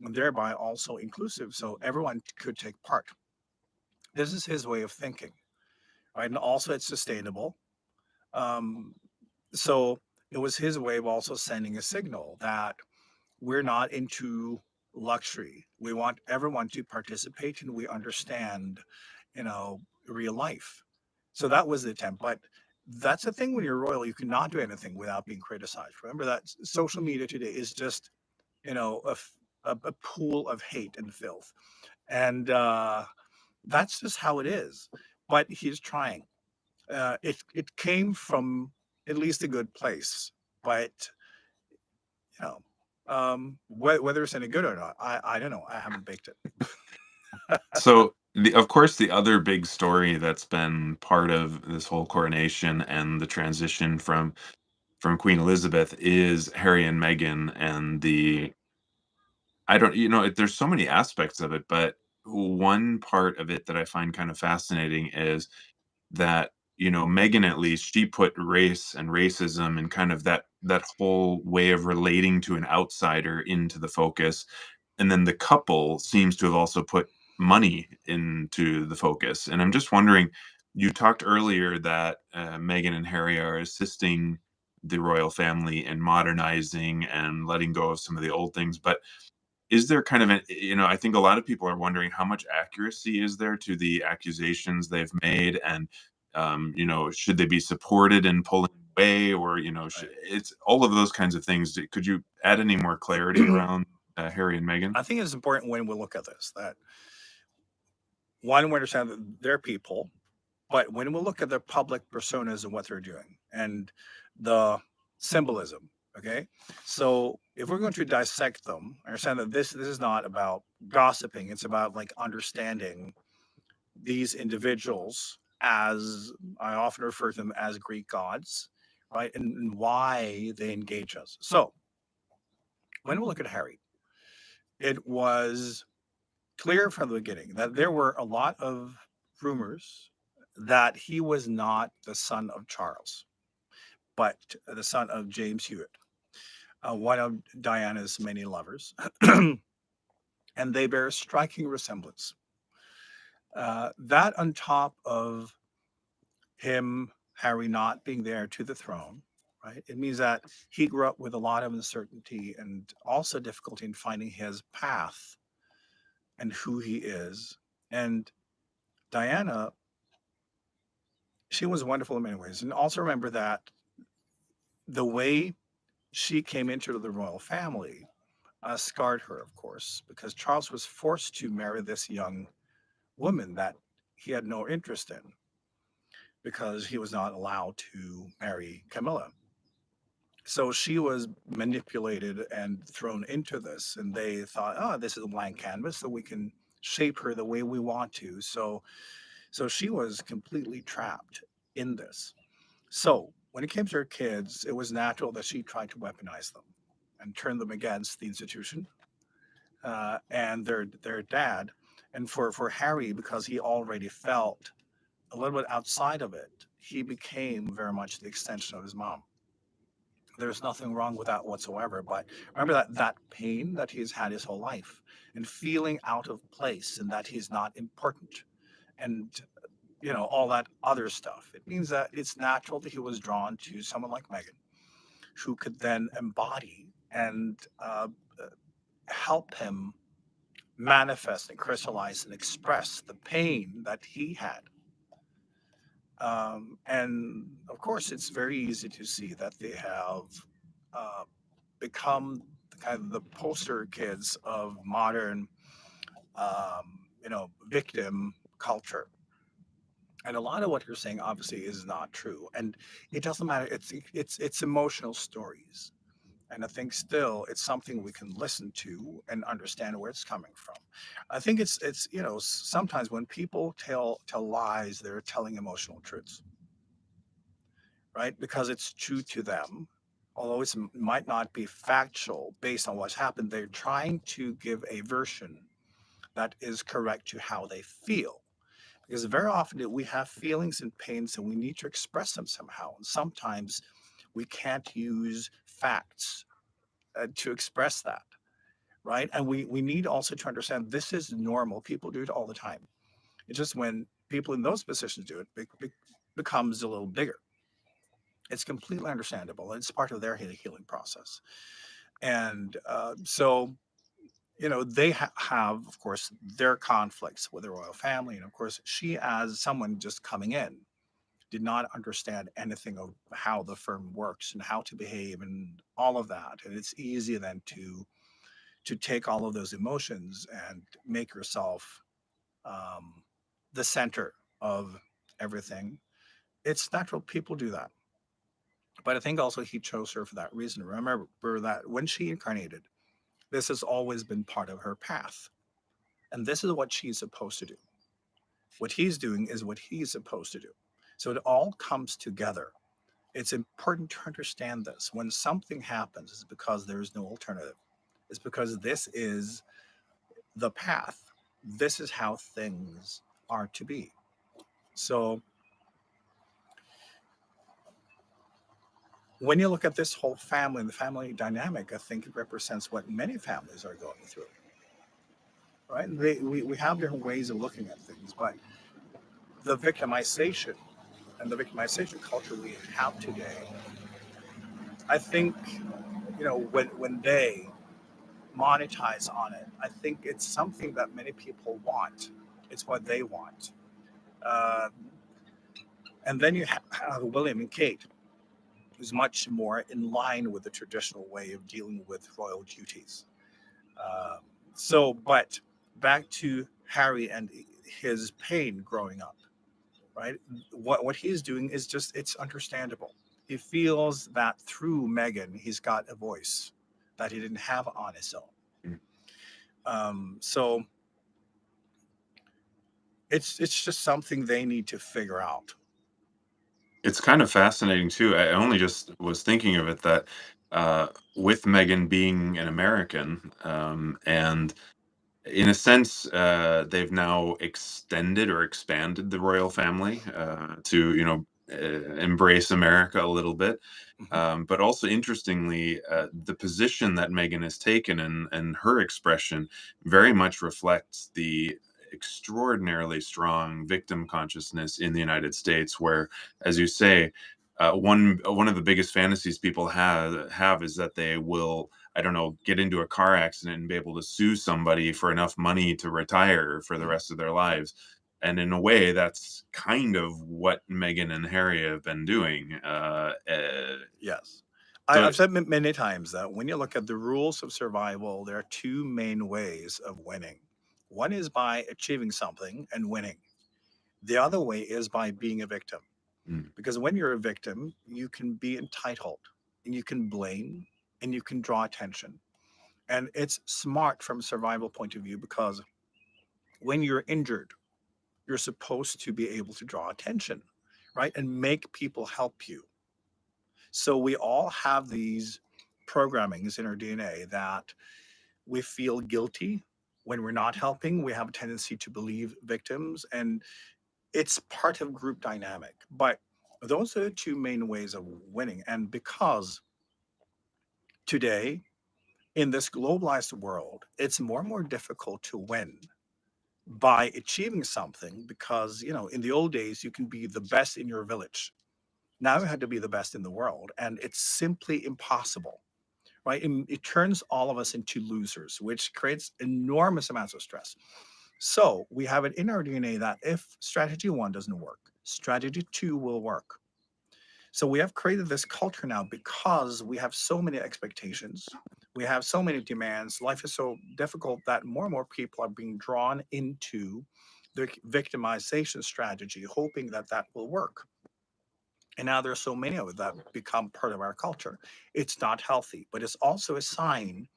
Speaker 2: and thereby also inclusive, so everyone could take part. This is his way of thinking, right? And also it's sustainable. Um, so it was his way of also sending a signal that we're not into luxury. We want everyone to participate and we understand, real life. So that was the attempt. But that's the thing when you're royal, you cannot do anything without being criticized. Remember that social media today is just, a pool of hate and filth. And that's just how it is. But he's trying. It came from at least a good place. But you know, whether it's any good or not, I don't know. I haven't baked it.
Speaker 1: So, of course, the other big story that's been part of this whole coronation and the transition from Queen Elizabeth is Harry and Meghan and the I don't there's so many aspects of it, but one part of it that I find kind of fascinating is that, Meghan, at least, she put race and racism and kind of that whole way of relating to an outsider into the focus. And then the couple seems to have also put money into the focus. And I'm just wondering, you talked earlier that Meghan and Harry are assisting the royal family in modernizing and letting go of some of the old things. But is there kind of I think a lot of people are wondering how much accuracy is there to the accusations they've made, and should they be supported in pulling away, or
Speaker 2: Right.
Speaker 1: it's all of those kinds of things. Could you add any more clarity around Harry and Meghan?
Speaker 2: I think it's important when we look at this that one, we understand that they're people, but when we look at their public personas and what they're doing and the symbolism, okay? So if we're going to dissect them, understand that this is not about gossiping. It's about like understanding these individuals as I often refer to them as Greek gods, right? And why they engage us. So when we look at Harry, it was clear from the beginning that there were a lot of rumors that he was not the son of Charles, but the son of James Hewitt, one of Diana's many lovers. And they bear a striking resemblance. That on top of him, Harry, not being there to the throne, right? It means that he grew up with a lot of uncertainty and also difficulty in finding his path and who he is. And Diana, she was wonderful in many ways. And also remember that the way she came into the royal family scarred her, of course, because Charles was forced to marry this young woman that he had no interest in because he was not allowed to marry Camilla. So she was manipulated and thrown into this, and they thought, oh, this is a blank canvas, so we can shape her the way we want to. So she was completely trapped in this. So when it came to her kids, it was natural that she tried to weaponize them and turn them against the institution and their dad. And for Harry, because he already felt a little bit outside of it, he became very much the extension of his mom. There's nothing wrong with that whatsoever. But remember that pain that he's had his whole life and feeling out of place and that he's not important and all that other stuff. It means that it's natural that he was drawn to someone like Megan, who could then embody and help him manifest and crystallize and express the pain that he had. And of course, it's very easy to see that they have uh, become kind of the poster kids of modern, victim culture. And a lot of what you're saying obviously is not true, and it doesn't matter. It's emotional stories, and I think still it's something we can listen to and understand where it's coming from. I think it's sometimes when people tell lies, they're telling emotional truths, right? Because it's true to them. Although it might not be factual based on what's happened, they're trying to give a version that is correct to how they feel. Because very often we have feelings and pains and we need to express them somehow. And sometimes we can't use facts to express that, right? And we need also to understand this is normal. People do it all the time. It's just when people in those positions do it, becomes a little bigger. It's completely understandable. It's part of their healing process. And so they have, of course, their conflicts with the royal family. And of course, she, as someone just coming in, did not understand anything of how the firm works and how to behave and all of that. And it's easy then to take all of those emotions and make yourself um, the center of everything. It's natural, people do that. But I think also he chose her for that reason. Remember that when she incarnated, this has always been part of her path. And this is what she's supposed to do. What he's doing is what he's supposed to do. So it all comes together. It's important to understand this. When something happens, it's because there is no alternative. It's because this is the path. This is how things are to be. So when you look at this whole family and the family dynamic, I think it represents what many families are going through, right? We have different ways of looking at things, but the victimization and the victimization culture we have today, I think, when they monetize on it, I think it's something that many people want. It's what they want. Uh, and then you have William and Kate, who's much more in line with the traditional way of dealing with royal duties. Um, but back to Harry and his pain growing up, right? What he's doing is just, it's understandable. He feels that through Meghan, he's got a voice that he didn't have on his own.
Speaker 1: Mm.
Speaker 2: So it's just something they need to figure out.
Speaker 1: It's kind of fascinating too. I only just was thinking of it that with Megan being an American, and in a sense, they've now extended or expanded the royal family to, embrace America a little bit.
Speaker 2: Mhm.
Speaker 1: But also interestingly, the position that Megan has taken and her expression very much reflects the extraordinarily strong victim consciousness in the United States, where, as you say, one of the biggest fantasies people have is that they will, I don't know, get into a car accident and be able to sue somebody for enough money to retire for the
Speaker 2: Mhm.
Speaker 1: rest of their lives. And in a way, that's kind of what Meghan and Harry have been doing.
Speaker 2: Yes.
Speaker 1: So
Speaker 2: I've said many times that when you look at the rules of survival, there are two main ways of winning. One is by achieving something and winning. The other way is by being a victim.
Speaker 1: mm,
Speaker 2: Because when you're a victim, you can be entitled and you can blame and you can draw attention. And it's smart from a survival point of view because when you're injured, you're supposed to be able to draw attention, right? And make people help you. So we all have these programmings in our DNA that we feel guilty when we're not helping. We have a tendency to believe victims, and it's part of group dynamic. But those are the two main ways of winning. And because today, in this globalized world, it's more and more difficult to win by achieving something because, in the old days, you can be the best in your village. Now you had to be the best in the world, and it's simply impossible, right? And it turns all of us into losers, which creates enormous amounts of stress. So we have it in our DNA that if strategy one doesn't work, strategy two will work. So we have created this culture now because we have so many expectations. We have so many demands. Life is so difficult that more and more people are being drawn into the victimization strategy, hoping that that will work. And now there's so many of it that become part of our culture. It's not healthy, but it's also a sign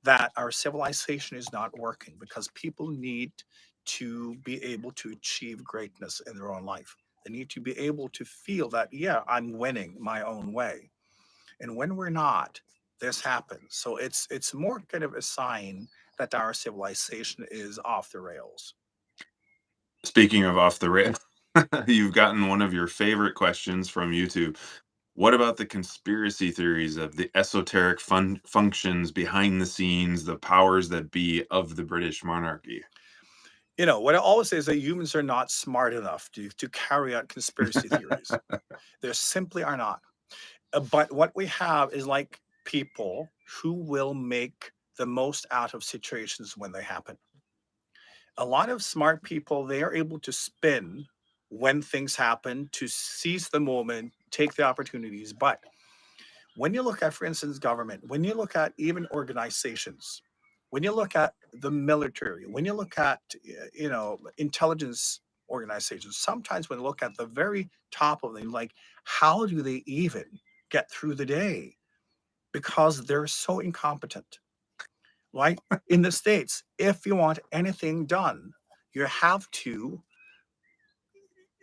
Speaker 2: that our civilization is not working because people need to be able to achieve greatness in their own life. They need to be able to feel that, yeah, I'm winning my own way. And when we're not, this happens. So it's more kind of a sign that our civilization is off the rails.
Speaker 1: speaking of off the rail, you've gotten one of your favorite questions from YouTube. What about the conspiracy theories of the esoteric functions behind the scenes, the powers that be of the British monarchy?
Speaker 2: What I always say is that humans are not smart enough to carry out conspiracy theories. There simply are not. But what we have is like people who will make the most out of situations when they happen. A lot of smart people, they are able to spin when things happen, to seize the moment, take the opportunities. But when you look at, for instance, government, when you look at even organizations, when you look at the military, when you look at intelligence organizations, sometimes when you look at the very top of them, like how do they even get through the day? Because they're so incompetent. Like in the States, if you want anything done, you have to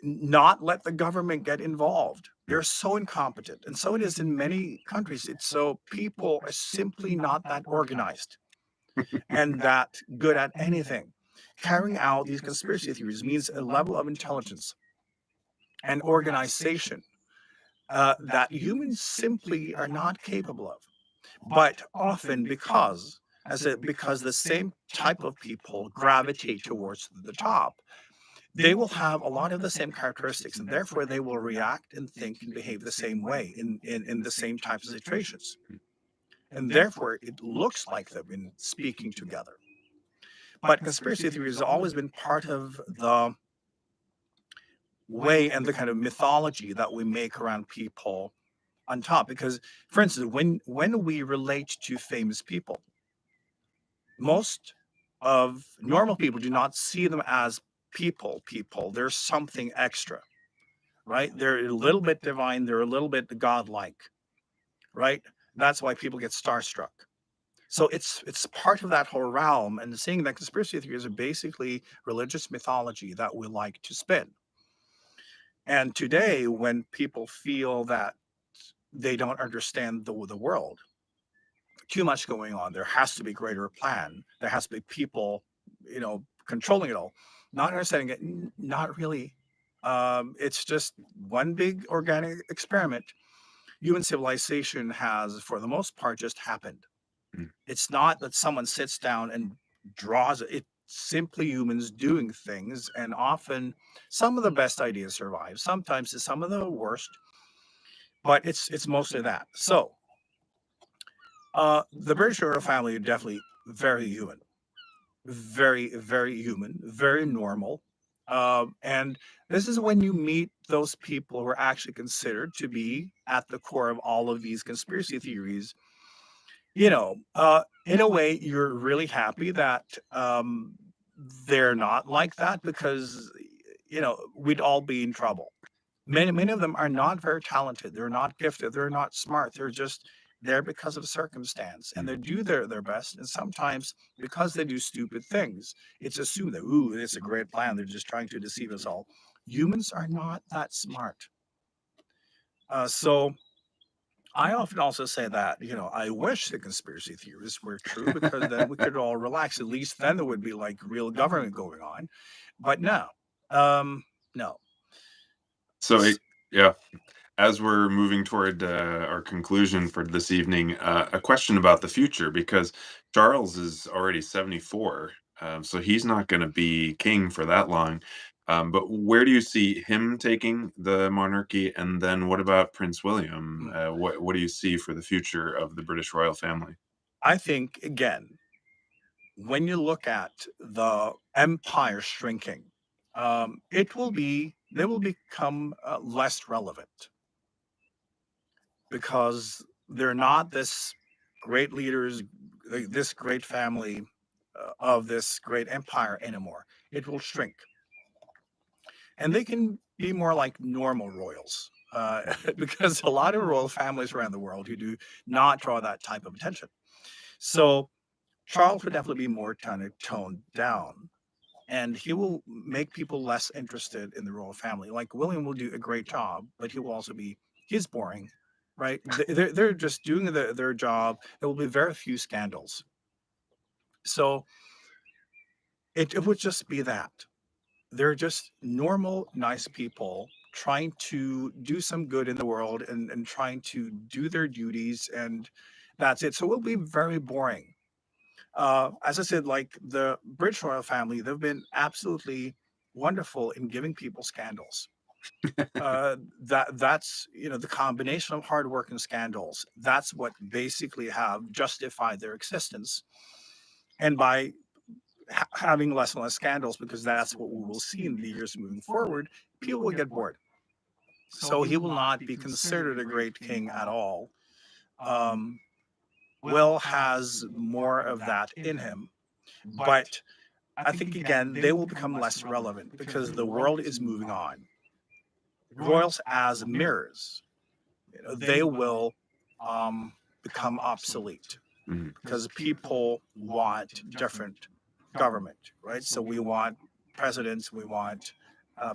Speaker 2: not let the government get involved. They're so incompetent. And so it is in many countries. It's so people are simply not that organized and that good at anything. Carrying out these conspiracy theories means a level of intelligence and organization that humans simply are not capable of. But often because the same type of people gravitate towards the top, they will have a lot of the same characteristics, and therefore they will react and think and behave the same way in the same types of situations. And therefore it looks like they've been speaking together. But conspiracy theory has always been part of the way and the kind of mythology that we make around people on top. Because, for instance, when we relate to famous people, most of normal people do not see them as people. There's something extra, right? They're a little bit divine, they're a little bit godlike, right? That's why people get starstruck. So it's part of that whole realm, and seeing that conspiracy theories are basically religious mythology that we like to spin. And today, when people feel that they don't understand the world, too much going on, there has to be greater plan. There has to be people, controlling it all. Not understanding it, not really. It's just one big organic experiment. Human civilization has, for the most part, just happened.
Speaker 1: Mm.
Speaker 2: It's not that someone sits down and draws it. It's simply humans doing things, and often some of the best ideas survive. Sometimes it's some of the worst, but it's mostly that. So the British royal family are definitely very human, very human, very normal. And this is when you meet those people who are actually considered to be at the core of all of these conspiracy theories. In a way, you're really happy that they're not like that, because we'd all be in trouble. Many of them are not very talented. They're not gifted. They're not smart. They're just there because of circumstance, and they do their best. And sometimes, because they do stupid things, it's assumed that, ooh, it's a great plan. They're just trying to deceive us all. Humans are not that smart. So I often also say that, I wish the conspiracy theories were true, because then we could all relax. At least then there would be like real government going on. But no, no.
Speaker 1: So,
Speaker 2: S-
Speaker 1: yeah, as we're moving toward our conclusion for this evening, a question about the future, because Charles is already 74, so he's not going to be king for that long. But where do you see him taking the monarchy? And then what about Prince William? What do you see for the future of the British royal family?
Speaker 2: I think, again, when you look at the empire shrinking, they will become less relevant, because they're not this great leaders, this great family of this great empire anymore. It will shrink, and they can be more like normal royals. Because a lot of royal families around the world who do not draw that type of attention. So Charles would definitely be more toned down, and he will make people less interested in the royal family. Like William will do a great job, but he will also be he's boring, right? They're just doing their job. There will be very few scandals, so it would just be that they're just normal, nice people trying to do some good in the world, and trying to do their duties, and that's it. So it will be very boring. As I said, like the British royal family, they've been absolutely wonderful in giving people scandals. That's the combination of hard work and scandals. That's what basically have justified their existence. And by having less and less scandals, because that's what we will see in the years moving forward, people will get bored. So he will not be considered a great king at all. Um, Will has more of that in him, but I think again they will become less relevant because the world is moving on. Royals as mirrors, they will um, become obsolete
Speaker 1: Mhm.
Speaker 2: because people want different government, right? So we want presidents, we want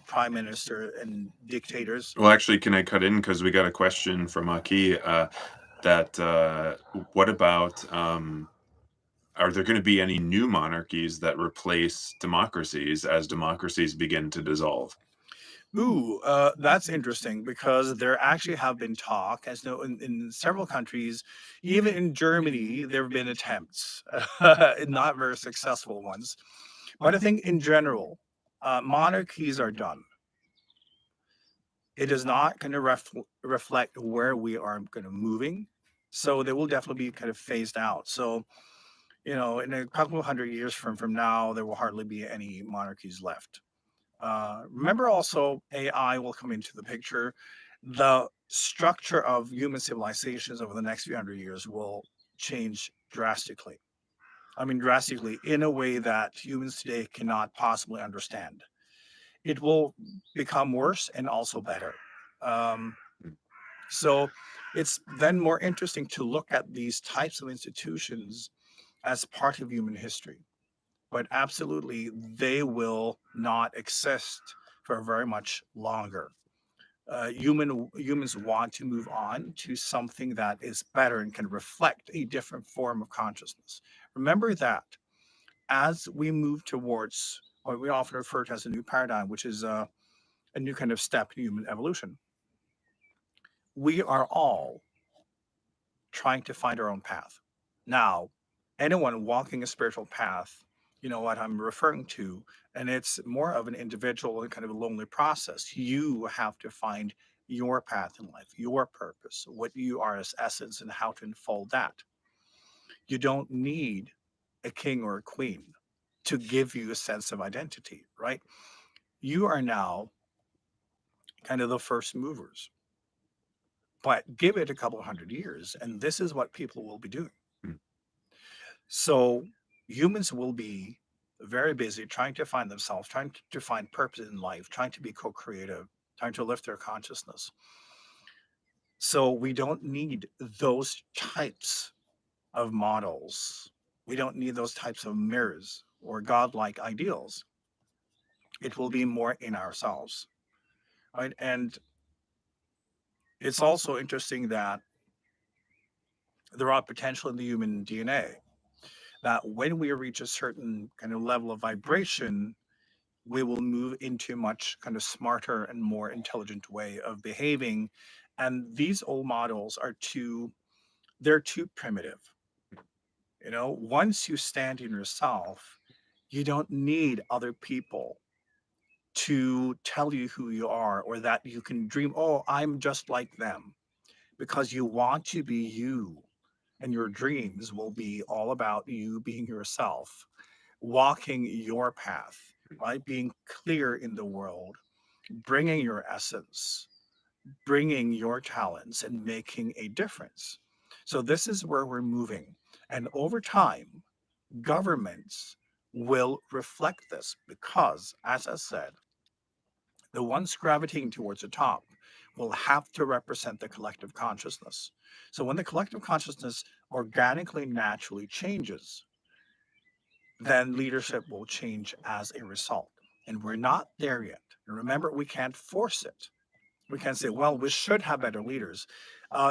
Speaker 2: prime minister and dictators.
Speaker 1: Well, actually, can I cut in because we got a question from Aki, that, what about, are there gonna be any new monarchies that replace democracies as democracies begin to dissolve?
Speaker 2: Ooh, that's interesting because there actually have been talk, as no, in several countries, even in Germany, there have been attempts, not very successful ones. But I think in general, monarchies are done. It is not going to reflect where we are going to moving, so they will definitely be kind of phased out. So in a couple of hundred years from now, there will hardly be any monarchies left. Remember also, AI will come into the picture. The structure of human civilizations over the next few hundred years will change drastically. I mean, drastically in a way that humans today cannot possibly understand. It will become worse and also better. Um, so it's then more interesting to look at these types of institutions as part of human history. But absolutely, they will not exist for very much longer. Humans want to move on to something that is better and can reflect a different form of consciousness. Remember that as we move towards what we often refer to as a new paradigm, which is a new kind of step in human evolution, we are all trying to find our own path. Now, anyone walking a spiritual path, you know what I'm referring to, and it's more of an individual and kind of a lonely process. You have to find your path in life, your purpose, what you are as essence, and how to unfold that. You don't need a king or a queen to give you a sense of identity, right? You are now kind of the first movers, but give it a couple of hundred years, and this is what people will be doing.
Speaker 1: Mm.
Speaker 2: So humans will be very busy trying to find themselves, trying to find purpose in life, trying to be co-creative, trying to lift their consciousness. So we don't need those types of models. We don't need those types of mirrors or godlike ideals. It will be more in ourselves, right? And it's also interesting that there are potential in the human DNA that when we reach a certain kind of level of vibration, we will move into much kind of smarter and more intelligent way of behaving. And these old models are they're too primitive. Once you stand in yourself, you don't need other people to tell you who you are or that you can dream, oh, I'm just like them, because you want to be you. And your dreams will be all about you being yourself, walking your path, right? Being clear in the world, bringing your essence, bringing your talents, and making a difference. So, this is where we're moving. And over time, governments will reflect this because, as I said, the ones gravitating towards the top will have to represent the collective consciousness. So, when the collective consciousness organically, naturally changes, then leadership will change as a result. And we're not there yet. And remember, we can't force it. We can't say, well, we should have better leaders.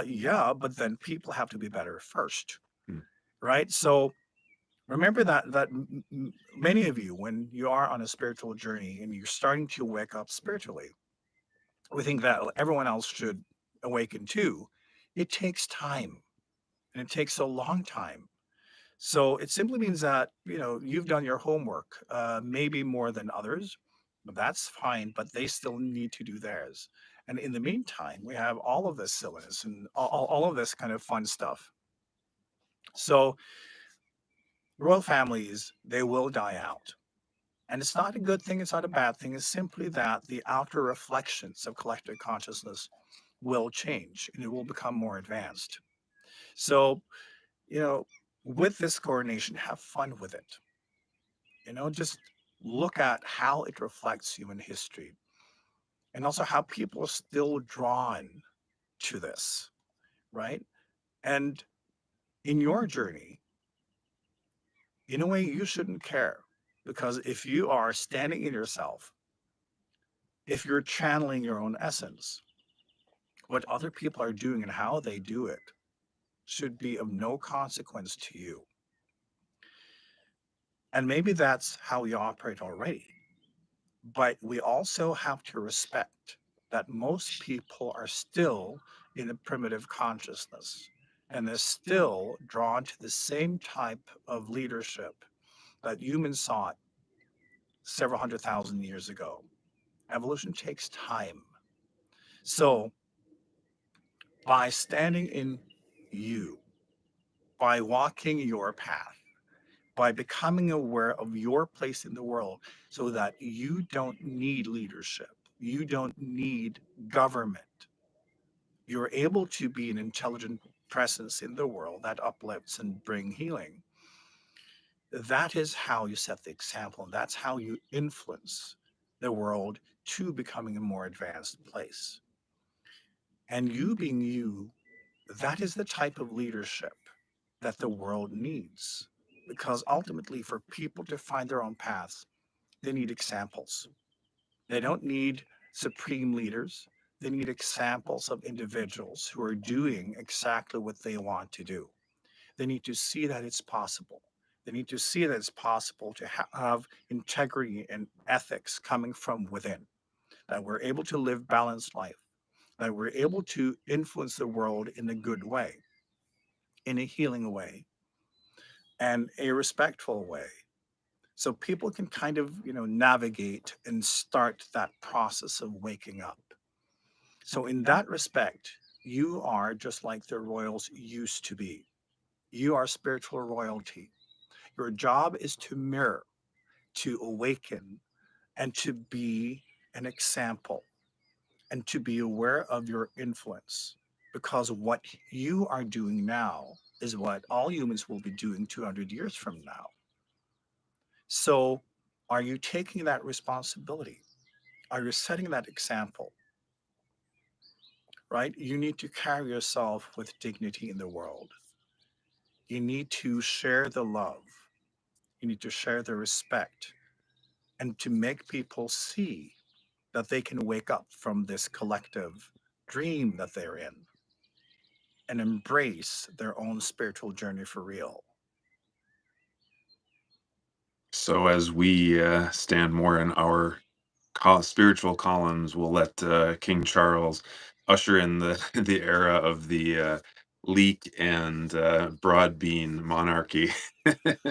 Speaker 2: Yeah, but then people have to be better first,
Speaker 1: Mm.
Speaker 2: right? So remember that many of you, when you are on a spiritual journey and you're starting to wake up spiritually, we think that everyone else should awaken too. It takes time, and it takes a long time. So it simply means that you've done your homework, maybe more than others. That's fine, but they still need to do theirs. And in the meantime, we have all of this silliness and all of this kind of fun stuff. So royal families, they will die out. And it's not a good thing, it's not a bad thing. It's simply that the outer reflections of collective consciousness will change and it will become more advanced. So, you know, with this coronation, have fun with it. Just look at how it reflects human history and also how people are still drawn to this, right? And in your journey, in a way, you shouldn't care because if you are standing in yourself, if you're channeling your own essence, what other people are doing and how they do it should be of no consequence to you. And maybe that's how we operate already. But we also have to respect that most people are still in a primitive consciousness and they're still drawn to the same type of leadership that humans sought several 100,000 years ago. Evolution takes time. So, by standing in you, by walking your path, by becoming aware of your place in the world so that you don't need leadership, you don't need government, you're able to be an intelligent presence in the world that uplifts and bring healing. That is how you set the example, and that's how you influence the world to becoming a more advanced place. And you being you, that is the type of leadership that the world needs. Because ultimately, for people to find their own paths, they need examples. They don't need supreme leaders. They need examples of individuals who are doing exactly what they want to do. They need to see that it's possible. They need to see that it's possible to have integrity and ethics coming from within, that we're able to live balanced life, that we're able to influence the world in a good way, in a healing way, and a respectful way. So people can kind of, navigate and start that process of waking up. So in that respect, you are just like the royals used to be. You are spiritual royalty. Your job is to mirror, to awaken, and to be an example, and to be aware of your influence. Because what you are doing now is what all humans will be doing 200 years from now. So, are you taking that responsibility? Are you setting that example? Right? You need to carry yourself with dignity in the world. You need to share the love. You need to share the respect and to make people see that they can wake up from this collective dream that they're in and embrace their own spiritual journey for real.
Speaker 1: So as we stand more in our spiritual columns, we'll let King Charles usher in the the era of the leek and broad bean monarchy,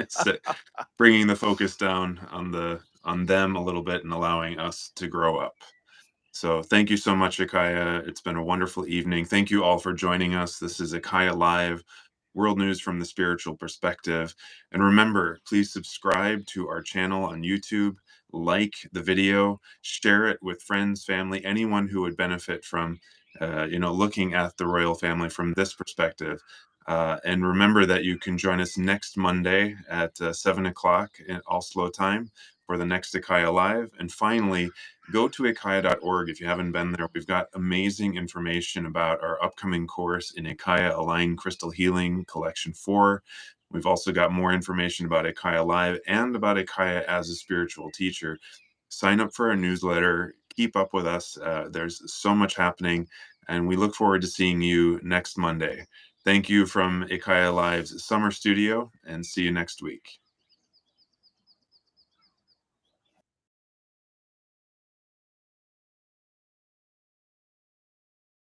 Speaker 1: so bringing the focus down on on them a little bit and allowing us to grow up. So thank you so much, IKYA. It's been a wonderful evening. Thank you all for joining us. This is IKYA Live, world news from the spiritual perspective. And remember, please subscribe to our channel on YouTube, like the video, share it with friends, family, anyone who would benefit from, looking at the royal family from this perspective. And remember that you can join us next Monday at 7 o'clock in Oslo time for the next IKYA Live. And finally, go to IKYA.org if you haven't been there. We've got amazing information about our upcoming course in IKYA Aligned Crystal Healing Collection 4. We've also got more information about IKYA Live and about IKYA as a spiritual teacher. Sign up for our newsletter. Keep up with us. There's so much happening, and we look forward to seeing you next Monday. Thank you from IKYA Live's summer studio, and see you next week.